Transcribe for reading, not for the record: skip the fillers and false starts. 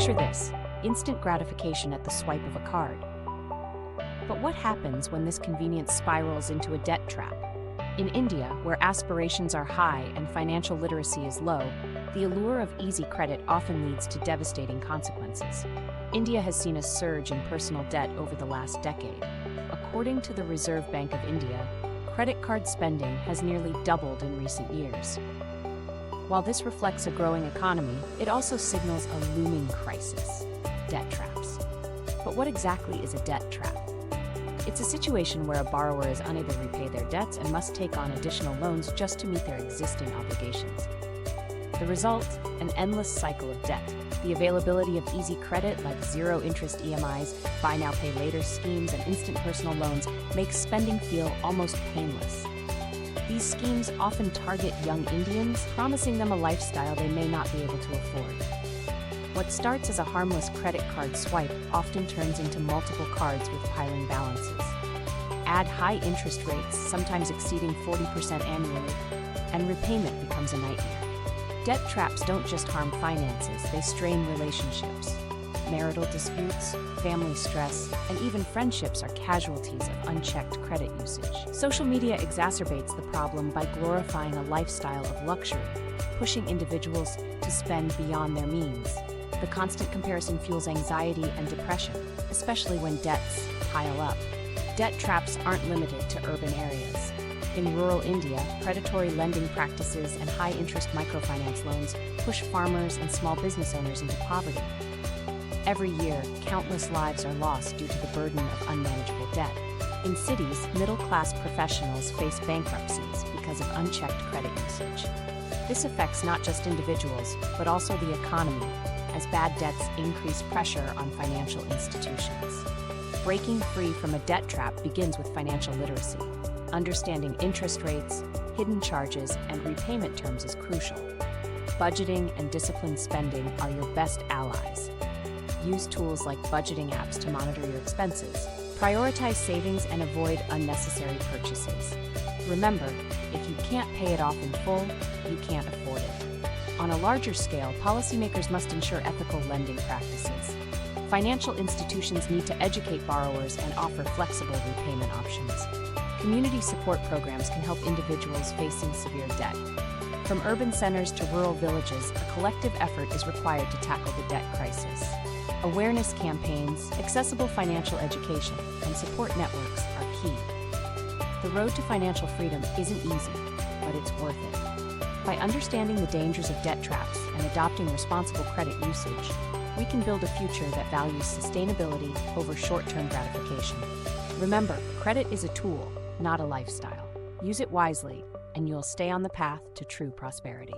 Picture this: instant gratification at the swipe of a card. But what happens when this convenience spirals into a debt trap? In India, where aspirations are high and financial literacy is low, the allure of easy credit often leads to devastating consequences. India has seen a surge in personal debt over the last decade. According to the Reserve Bank of India, credit card spending has nearly doubled in recent years. While this reflects a growing economy, it also signals a looming crisis: debt traps. But what exactly is a debt trap? It's a situation where a borrower is unable to repay their debts and must take on additional loans just to meet their existing obligations. The result? An endless cycle of debt. The availability of easy credit like zero-interest EMIs, buy now pay later schemes, and instant personal loans makes spending feel almost painless. These schemes often target young Indians, promising them a lifestyle they may not be able to afford. What starts as a harmless credit card swipe often turns into multiple cards with piling balances. Add high interest rates, sometimes exceeding 40% annually, and repayment becomes a nightmare. Debt traps don't just harm finances, they strain relationships. Marital disputes, family stress, and even friendships are casualties of unchecked credit usage. Social media exacerbates the problem by glorifying a lifestyle of luxury, pushing individuals to spend beyond their means. The constant comparison fuels anxiety and depression, especially when debts pile up. Debt traps aren't limited to urban areas. In rural India, predatory lending practices and high-interest microfinance loans push farmers and small business owners into poverty. Every year, countless lives are lost due to the burden of unmanageable debt. In cities, middle-class professionals face bankruptcies because of unchecked credit usage. This affects not just individuals, but also the economy, as bad debts increase pressure on financial institutions. Breaking free from a debt trap begins with financial literacy. Understanding interest rates, hidden charges, and repayment terms is crucial. Budgeting and disciplined spending are your best allies. Use tools like budgeting apps to monitor your expenses. Prioritize savings and avoid unnecessary purchases. Remember, if you can't pay it off in full, you can't afford it. On a larger scale, policymakers must ensure ethical lending practices. Financial institutions need to educate borrowers and offer flexible repayment options. Community support programs can help individuals facing severe debt. From urban centers to rural villages, a collective effort is required to tackle the debt crisis. Awareness campaigns, accessible financial education, and support networks are key. The road to financial freedom isn't easy, but it's worth it. By understanding the dangers of debt traps and adopting responsible credit usage, we can build a future that values sustainability over short-term gratification. Remember, credit is a tool, not a lifestyle. Use it wisely, and you'll stay on the path to true prosperity.